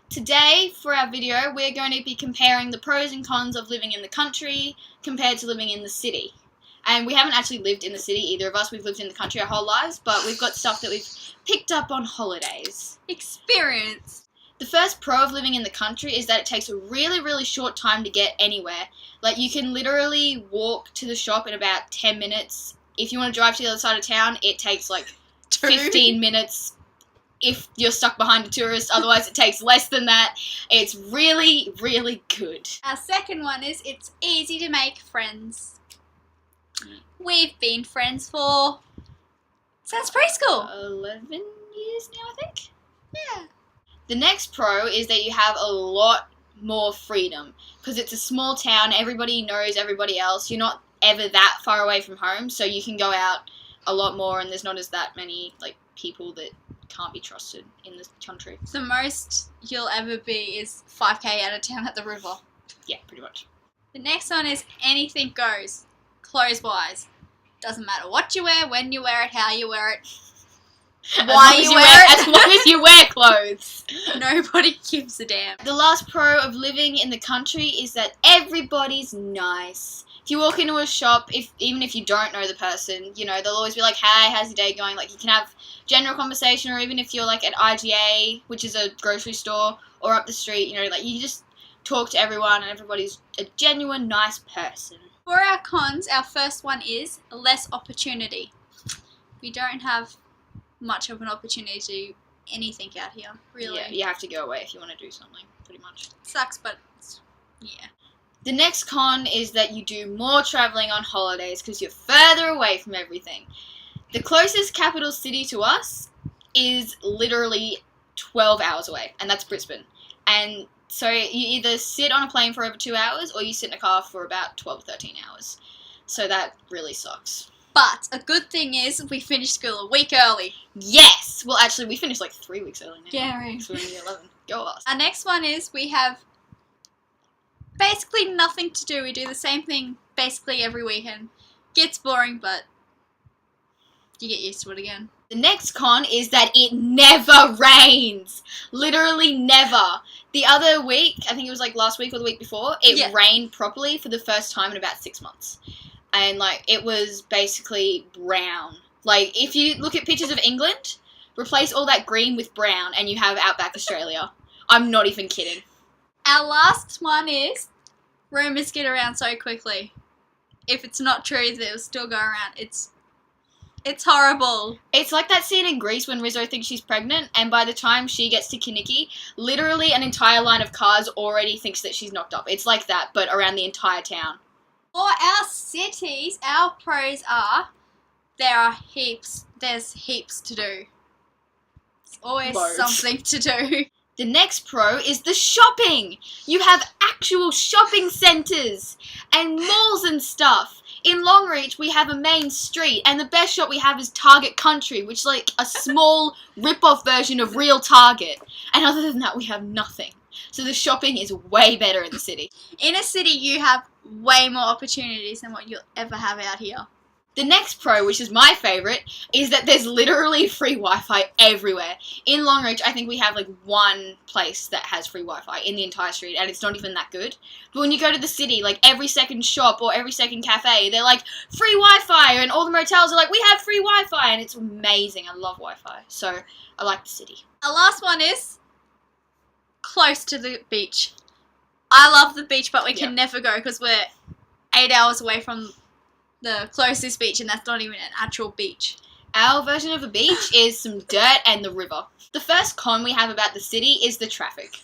Today, for our video, we're going to be comparing the pros and cons of living in the country compared to living in the city. And we haven't actually lived in the city, either of us. We've lived in the country our whole lives, but we've got stuff that we've picked up on holidays. Experience. The first pro of living in the country is that it takes a really, really short time to get anywhere. Like, you can literally walk to the shop in about 10 minutes. If you want to drive to the other side of town, it takes like 15 minutes if you're stuck behind a tourist. Otherwise, it takes less than that. It's really, really good. Our second one is it's easy to make friends. We've been friends for since preschool. 11 years now, I think. Yeah. The next pro is that you have a lot more freedom because it's a small town. Everybody knows everybody else. You're not ever that far away from home, so you can go out a lot more, and there's not as that many like people that can't be trusted in this country. The most you'll ever be is 5k out of town at the river. Yeah, pretty much. The next one is anything goes, clothes-wise. Doesn't matter what you wear, when you wear it, how you wear it, why you wear it. As long as you wear clothes. Nobody gives a damn. The last pro of living in the country is that everybody's nice. If you walk into a shop, even if you don't know the person, you know, they'll always be like, "Hey, how's your day going?" Like, you can have general conversation, or even if you're like at IGA, which is a grocery store, or up the street, you know, like you just talk to everyone and everybody's a genuine nice person. For our cons, our first one is less opportunity. We don't have much of an opportunity to do anything out here, really. Yeah, you have to go away if you want to do something, pretty much. Sucks, but yeah. The next con is that you do more travelling on holidays because you're further away from everything. The closest capital city to us is literally 12 hours away, and that's Brisbane. And so you either sit on a plane for over 2 hours or you sit in a car for about 12, 13 hours. So that really sucks. But a good thing is we finished school a week early. Yes! Well, actually, we finished like 3 weeks early now. Yeah, right. So we're in year 11. Go us. Our next one is we have basically nothing to do. We do the same thing basically every weekend. Gets boring, but you get used to it again. The next con is that it never rains. Literally never. The other week, I think it was like last week or the week before, it rained properly for the first time in about 6 months. And like, it was basically brown. Like, if you look at pictures of England, replace all that green with brown and you have Outback Australia. I'm not even kidding. Our last one is rumours get around so quickly. If it's not true, they'll still go around. It's horrible. It's like that scene in Greece when Rizzo thinks she's pregnant, and by the time she gets to Kinnicky, literally an entire line of cars already thinks that she's knocked up. It's like that, but around the entire town. For our cities, our pros are there's heaps to do. There's always something to do. The next pro is the shopping. You have actual shopping centres and malls and stuff. In Longreach, we have a main street, and the best shop we have is Target Country, which is like a small rip-off version of real Target. And other than that, we have nothing. So the shopping is way better in the city. In a city, you have way more opportunities than what you'll ever have out here. The next pro, which is my favourite, is that there's literally free Wi-Fi everywhere. In Longreach, I think we have like one place that has free Wi-Fi in the entire street, and it's not even that good. But when you go to the city, like every second shop or every second cafe, they're like, free Wi-Fi, and all the motels are like, we have free Wi-Fi, and it's amazing. I love Wi-Fi, so I like the city. Our last one is close to the beach. I love the beach, but we can never go because we're 8 hours away from the closest beach, and that's not even an actual beach. Our version of a beach is some dirt and the river. The first con we have about the city is the traffic.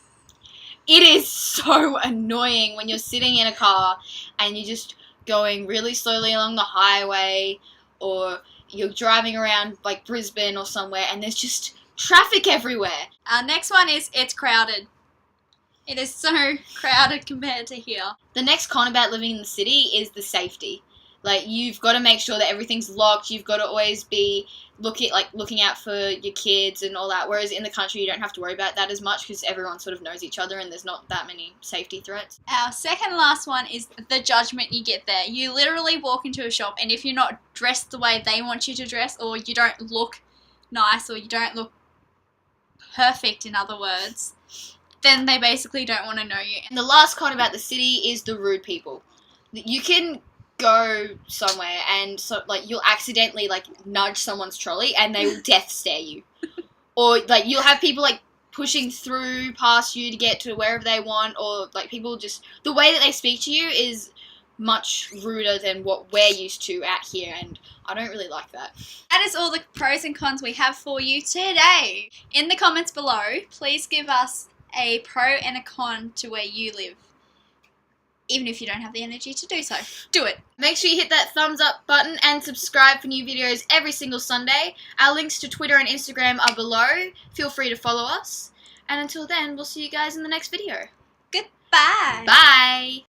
It is so annoying when you're sitting in a car and you're just going really slowly along the highway, or you're driving around like Brisbane or somewhere and there's just traffic everywhere. Our next one is it's crowded. It is so crowded compared to here. The next con about living in the city is the safety. Like, you've got to make sure that everything's locked. You've got to always be looking out for your kids and all that. Whereas in the country, you don't have to worry about that as much because everyone sort of knows each other and there's not that many safety threats. Our second last one is the judgment you get there. You literally walk into a shop, and if you're not dressed the way they want you to dress, or you don't look nice, or you don't look perfect, in other words, then they basically don't want to know you. And the last con about the city is the rude people. You can go somewhere and you'll accidentally nudge someone's trolley and they will death stare you. Or you'll have people pushing through past you to get to wherever they want, or people just, the way that they speak to you is much ruder than what we're used to out here, and I don't really like that. That is all the pros and cons we have for you today. In the comments below, please give us a pro and a con to where you live. Even if you don't have the energy to do so, do it. Make sure you hit that thumbs up button and subscribe for new videos every single Sunday. Our links to Twitter and Instagram are below. Feel free to follow us. And until then, we'll see you guys in the next video. Goodbye.